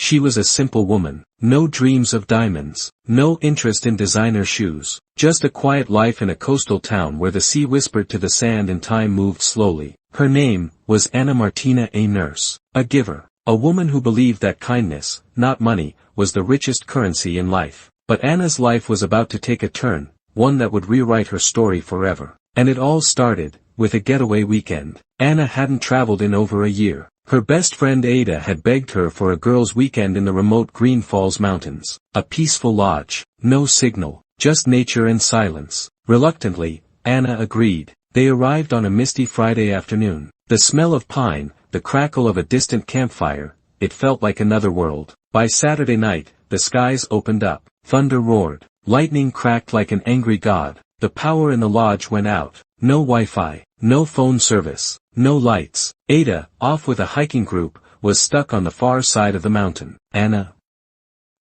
She was a simple woman, no dreams of diamonds, no interest in designer shoes, just a quiet life in a coastal town where the sea whispered to the sand and time moved slowly. Her name was Anna Martina, a nurse, a giver, a woman who believed that kindness, not money, was the richest currency in life. But Anna's life was about to take a turn, one that would rewrite her story forever. And it all started with a getaway weekend. Anna hadn't traveled in over a year. Her best friend Ada had begged her for a girls' weekend in the remote Green Falls Mountains, a peaceful lodge, no signal, just nature and silence. Reluctantly, Anna agreed. They arrived on a misty Friday afternoon. The smell of pine, the crackle of a distant campfire, it felt like another world. By Saturday night, the skies opened up, thunder roared, lightning cracked like an angry god, the power in the lodge went out, no Wi-Fi, no phone service, no lights. Ada, off with a hiking group, was stuck on the far side of the mountain. Anna,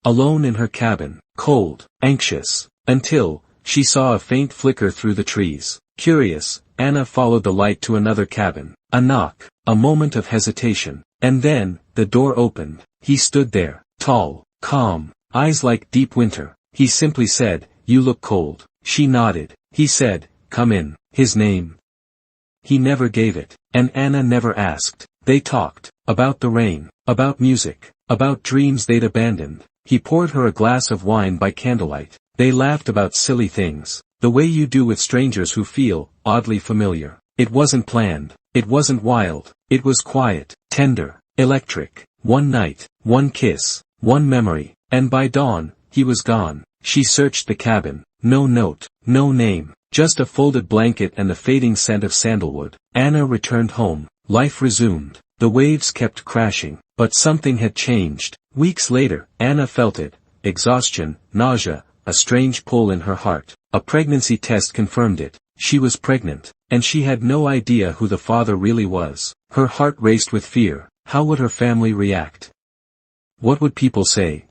alone in her cabin, cold, anxious, until she saw a faint flicker through the trees. Curious, Anna followed the light to another cabin. A knock, a moment of hesitation, and then, the door opened. He stood there, tall, calm, eyes like deep winter. He simply said, "You look cold." She nodded. He said, "Come in." His name. He never gave it, and Anna never asked. They talked, about the rain, about music, about dreams they'd abandoned. He poured her a glass of wine by candlelight. They laughed about silly things, the way you do with strangers who feel oddly familiar. It wasn't planned, it wasn't wild, it was quiet, tender, electric. One night, one kiss, one memory, and by dawn, he was gone. She searched the cabin, no note, no name, just a folded blanket and the fading scent of sandalwood. Anna returned home, life resumed, the waves kept crashing, but something had changed. Weeks later, Anna felt it, exhaustion, nausea, a strange pull in her heart. A pregnancy test confirmed it. She was pregnant, and she had no idea who the father really was. Her heart raced with fear. How would her family react? What would people say?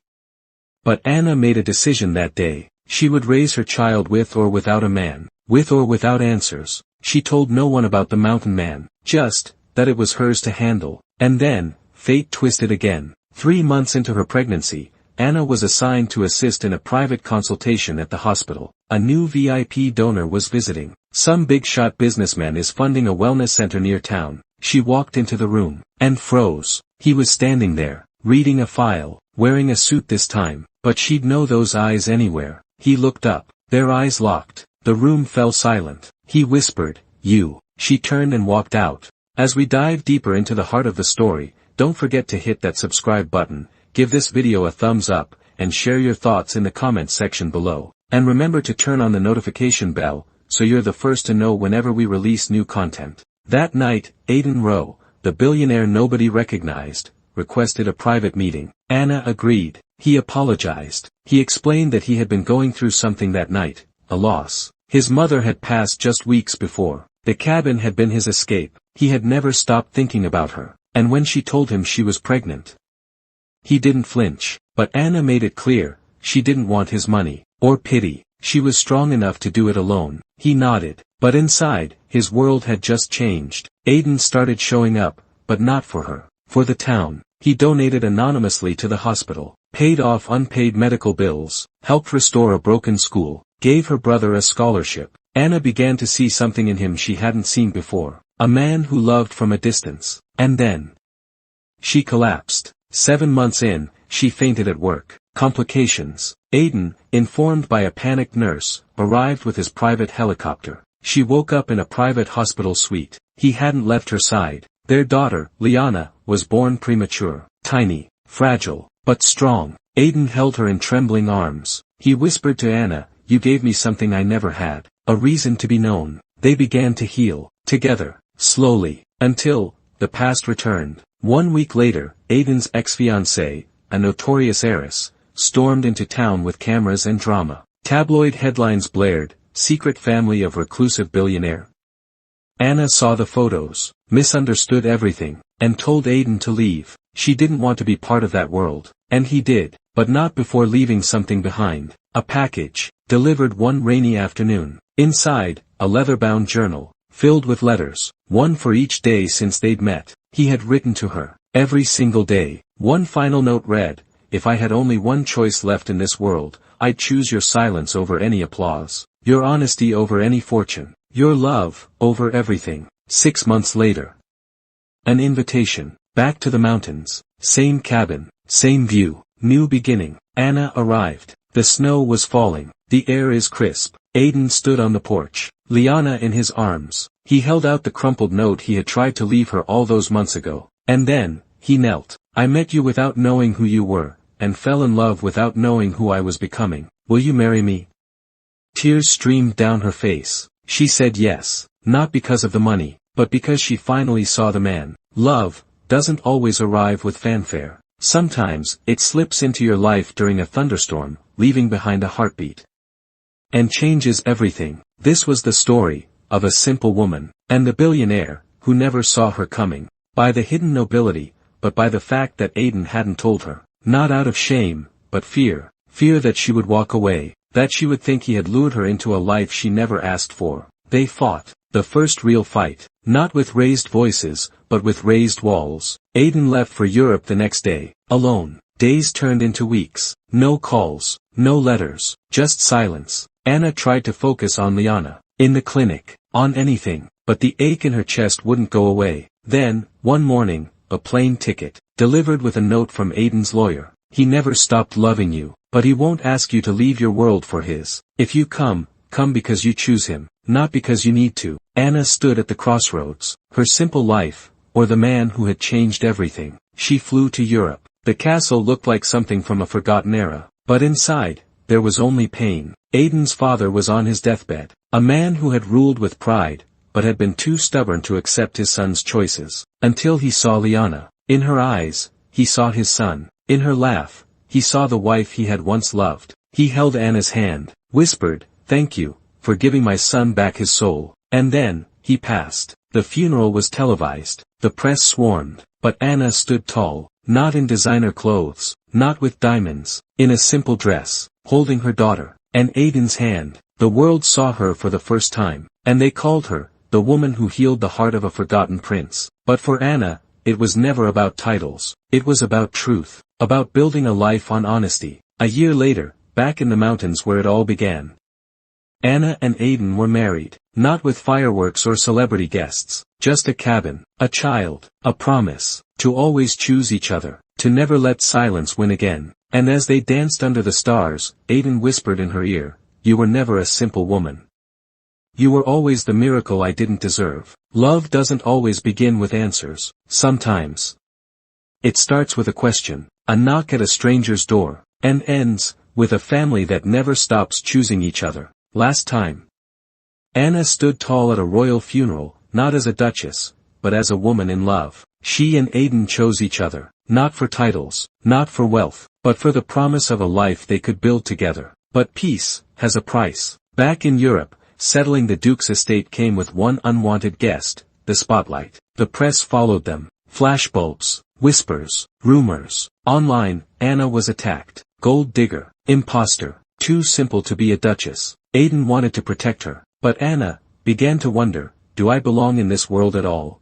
But Anna made a decision that day. She would raise her child with or without a man, with or without answers. She told no one about the mountain man, just that it was hers to handle. And then, fate twisted again. 3 months into her pregnancy, Anna was assigned to assist in a private consultation at the hospital. A new VIP donor was visiting. Some big-shot businessman is funding a wellness center near town. She walked into the room, and froze. He was standing there, reading a file, wearing a suit this time, but she'd know those eyes anywhere. He looked up. Their eyes locked. The room fell silent. He whispered, "You." She turned and walked out. As we dive deeper into the heart of the story, don't forget to hit that subscribe button, give this video a thumbs up, and share your thoughts in the comments section below. And remember to turn on the notification bell, so you're the first to know whenever we release new content. That night, Aiden Rowe, the billionaire nobody recognized, requested a private meeting. Anna agreed. He apologized. He explained that he had been going through something that night, a loss. His mother had passed just weeks before. The cabin had been his escape. He had never stopped thinking about her. And when she told him she was pregnant, he didn't flinch. But Anna made it clear, she didn't want his money, or pity. She was strong enough to do it alone. He nodded. But inside, his world had just changed. Aiden started showing up, but not for her. For the town. He donated anonymously to the hospital, paid off unpaid medical bills, helped restore a broken school, gave her brother a scholarship. Anna began to see something in him she hadn't seen before. A man who loved from a distance. And then she collapsed. 7 months in, she fainted at work. Complications. Aiden, informed by a panicked nurse, arrived with his private helicopter. She woke up in a private hospital suite. He hadn't left her side. Their daughter, Liana, was born premature, tiny, fragile, but strong. Aiden held her in trembling arms. He whispered to Anna, "You gave me something I never had, a reason to be known." They began to heal, together, slowly, until the past returned. 1 week later, Aiden's ex-fiancée, a notorious heiress, stormed into town with cameras and drama. Tabloid headlines blared, "Secret family of reclusive billionaire." Anna saw the photos, misunderstood everything, and told Aiden to leave. She didn't want to be part of that world. And he did, but not before leaving something behind. A package, delivered one rainy afternoon. Inside, a leather-bound journal, filled with letters, one for each day since they'd met. He had written to her, every single day. One final note read, "If I had only one choice left in this world, I'd choose your silence over any applause, your honesty over any fortune, your love over everything." 6 months later. An invitation, back to the mountains, same cabin, same view, new beginning. Anna arrived. The snow was falling, the air is crisp. Aiden stood on the porch, Liana in his arms. He held out the crumpled note he had tried to leave her all those months ago. And then, he knelt. "I met you without knowing who you were, and fell in love without knowing who I was becoming. Will you marry me?" Tears streamed down her face. She said yes, not because of the money, but because she finally saw the man. Love doesn't always arrive with fanfare. Sometimes, it slips into your life during a thunderstorm, leaving behind a heartbeat. And changes everything. This was the story of a simple woman, and the billionaire, who never saw her coming. By the hidden nobility, but by the fact that Aiden hadn't told her. Not out of shame, but fear. Fear that she would walk away, that she would think he had lured her into a life she never asked for. They fought. The first real fight. Not with raised voices, but with raised walls. Aiden left for Europe the next day, alone. Days turned into weeks. No calls, no letters, just silence. Anna tried to focus on Liana, in the clinic, on anything, but the ache in her chest wouldn't go away. Then, one morning, a plane ticket, delivered with a note from Aiden's lawyer. "He never stopped loving you, but he won't ask you to leave your world for his. If you come because you choose him, not because you need to." Anna stood at the crossroads. Her simple life, or the man who had changed everything. She flew to Europe. The castle looked like something from a forgotten era. But inside, there was only pain. Aiden's father was on his deathbed. A man who had ruled with pride, but had been too stubborn to accept his son's choices. Until he saw Liana. In her eyes, he saw his son. In her laugh, he saw the wife he had once loved. He held Anna's hand, whispered, "Thank you, for giving my son back his soul." And then, he passed. The funeral was televised. The press swarmed. But Anna stood tall, not in designer clothes, not with diamonds, in a simple dress, holding her daughter, and Aiden's hand. The world saw her for the first time, and they called her, the woman who healed the heart of a forgotten prince. But for Anna, it was never about titles. It was about truth, about building a life on honesty. A year later, back in the mountains where it all began, Anna and Aiden were married, not with fireworks or celebrity guests, just a cabin, a child, a promise, to always choose each other, to never let silence win again. And as they danced under the stars, Aiden whispered in her ear, "You were never a simple woman. You were always the miracle I didn't deserve." Love doesn't always begin with answers. Sometimes it starts with a question, a knock at a stranger's door, and ends with a family that never stops choosing each other. Last time. Anna stood tall at a royal funeral, not as a duchess, but as a woman in love. She and Aiden chose each other, not for titles, not for wealth, but for the promise of a life they could build together. But peace has a price. Back in Europe, settling the Duke's estate came with one unwanted guest, the spotlight. The press followed them. Flashbulbs, whispers, rumors. Online, Anna was attacked. Gold digger, imposter, too simple to be a duchess. Aiden wanted to protect her, but Anna began to wonder, do I belong in this world at all?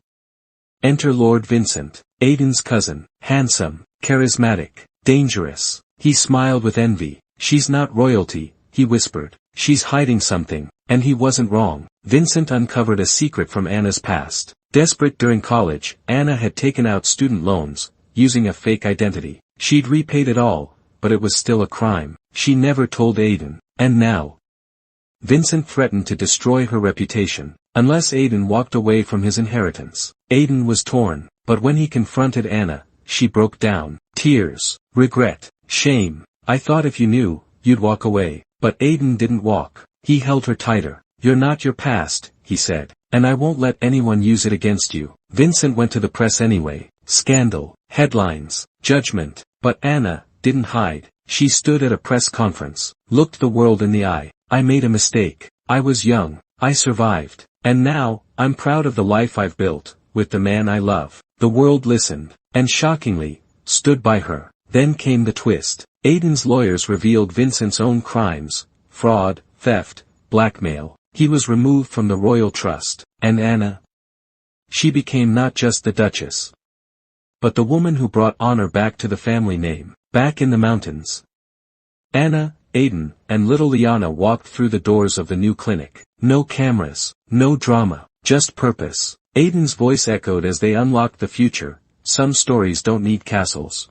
Enter Lord Vincent, Aiden's cousin, handsome, charismatic, dangerous. He smiled with envy. "She's not royalty," he whispered. "She's hiding something," and he wasn't wrong. Vincent uncovered a secret from Anna's past. Desperate during college, Anna had taken out student loans, using a fake identity. She'd repaid it all, but it was still a crime. She never told Aiden, and now Vincent threatened to destroy her reputation, unless Aiden walked away from his inheritance. Aiden was torn, but when he confronted Anna, she broke down. Tears, regret, shame. "I thought if you knew, you'd walk away." But Aiden didn't walk. He held her tighter. "You're not your past," he said, "and I won't let anyone use it against you." Vincent went to the press anyway. Scandal, headlines, judgment. But Anna didn't hide. She stood at a press conference, looked the world in the eye. "I made a mistake. I was young. I survived. And now, I'm proud of the life I've built, with the man I love." The world listened, and shockingly, stood by her. Then came the twist. Aiden's lawyers revealed Vincent's own crimes, fraud, theft, blackmail. He was removed from the royal trust. And Anna? She became not just the duchess. but the woman who brought honor back to the family name, back in the mountains. Anna, Aiden, and little Liana walked through the doors of the new clinic. No cameras, no drama, just purpose. Aiden's voice echoed as they unlocked the future. Some stories don't need castles.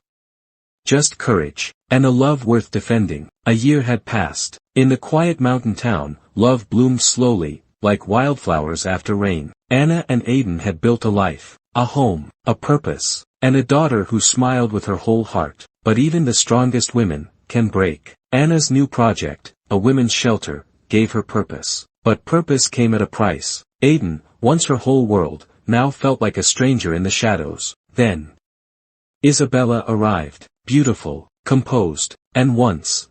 Just courage, and a love worth defending. A year had passed. In the quiet mountain town, love bloomed slowly, like wildflowers after rain. Anna and Aiden had built a life, a home, a purpose, and a daughter who smiled with her whole heart. But even the strongest women can break. Anna's new project, a women's shelter, gave her purpose. But purpose came at a price. Aiden, once her whole world, now felt like a stranger in the shadows. Then Isabella arrived, beautiful, composed, and once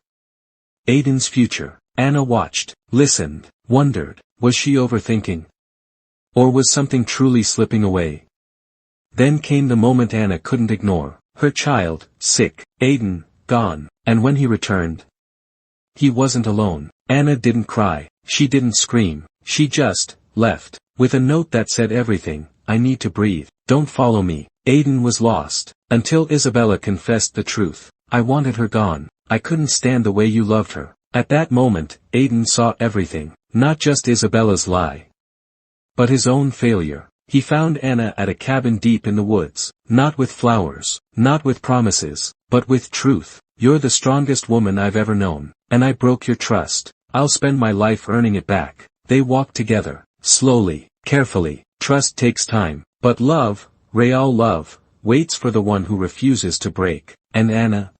Aiden's future. Anna watched, listened, wondered, was she overthinking? Or was something truly slipping away? Then came the moment Anna couldn't ignore. Her child, sick, Aiden, gone, and when he returned, he wasn't alone. Anna didn't cry, she didn't scream, she just left, with a note that said everything: I need to breathe, don't follow me. Aiden was lost, until Isabella confessed the truth. I wanted her gone, I couldn't stand the way you loved her. At that moment, Aiden saw everything, not just Isabella's lie, but his own failure. He found Anna at a cabin deep in the woods, not with flowers, not with promises, but with truth. You're the strongest woman I've ever known, and I broke your trust. I'll spend my life earning it back. They walked together, slowly, carefully. Trust takes time, but love, real love, waits for the one who refuses to break. And Anna?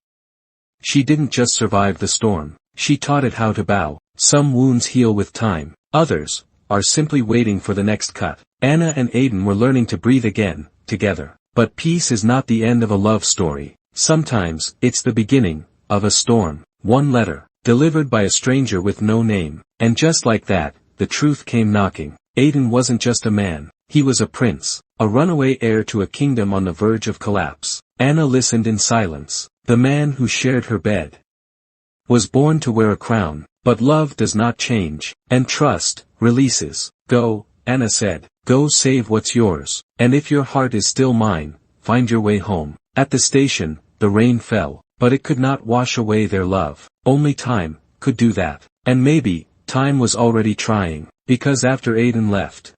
She didn't just survive the storm, she taught it how to bow. Some wounds heal with time, others are simply waiting for the next cut. Anna and Aiden were learning to breathe again, together. But peace is not the end of a love story. Sometimes, it's the beginning of a storm. One letter, delivered by a stranger with no name. And just like that, the truth came knocking. Aiden wasn't just a man, he was a prince, a runaway heir to a kingdom on the verge of collapse. Anna listened in silence. The man who shared her bed was born to wear a crown, but love does not change, and trust releases. Go, Anna said, go save what's yours, and if your heart is still mine, find your way home. At the station, the rain fell, but it could not wash away their love. Only time could do that. And maybe, time was already trying, because after Aiden left,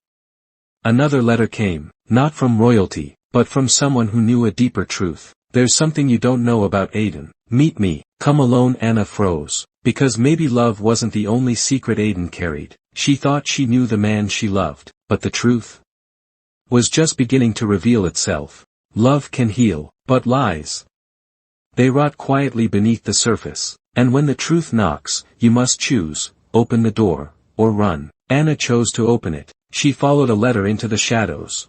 another letter came, not from royalty, but from someone who knew a deeper truth. There's something you don't know about Aiden. Meet me. Come alone. Anna froze, because maybe love wasn't the only secret Aiden carried. She thought she knew the man she loved, but the truth was just beginning to reveal itself. Love can heal, but lies, they rot quietly beneath the surface. And when the truth knocks, you must choose, open the door, or run. Anna chose to open it. She followed a letter into the shadows,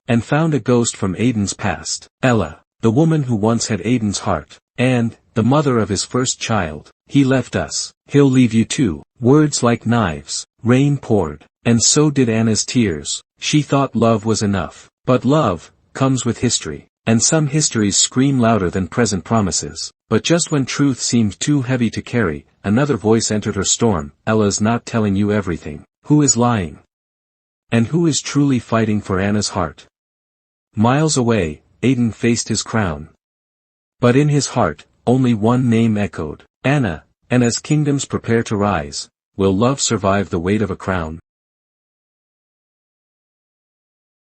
and found a ghost from Aiden's past. Ella, the woman who once had Aiden's heart, and the mother of his first child. He left us, he'll leave you too. Words like knives. Rain poured, and so did Anna's tears. She thought love was enough. But love comes with history, and some histories scream louder than present promises. But just when truth seemed too heavy to carry, another voice entered her storm. Ella's not telling you everything. Who is lying? And who is truly fighting for Anna's heart? Miles away, Aiden faced his crown. But in his heart, only one name echoed. Anna. And as kingdoms prepare to rise, will love survive the weight of a crown?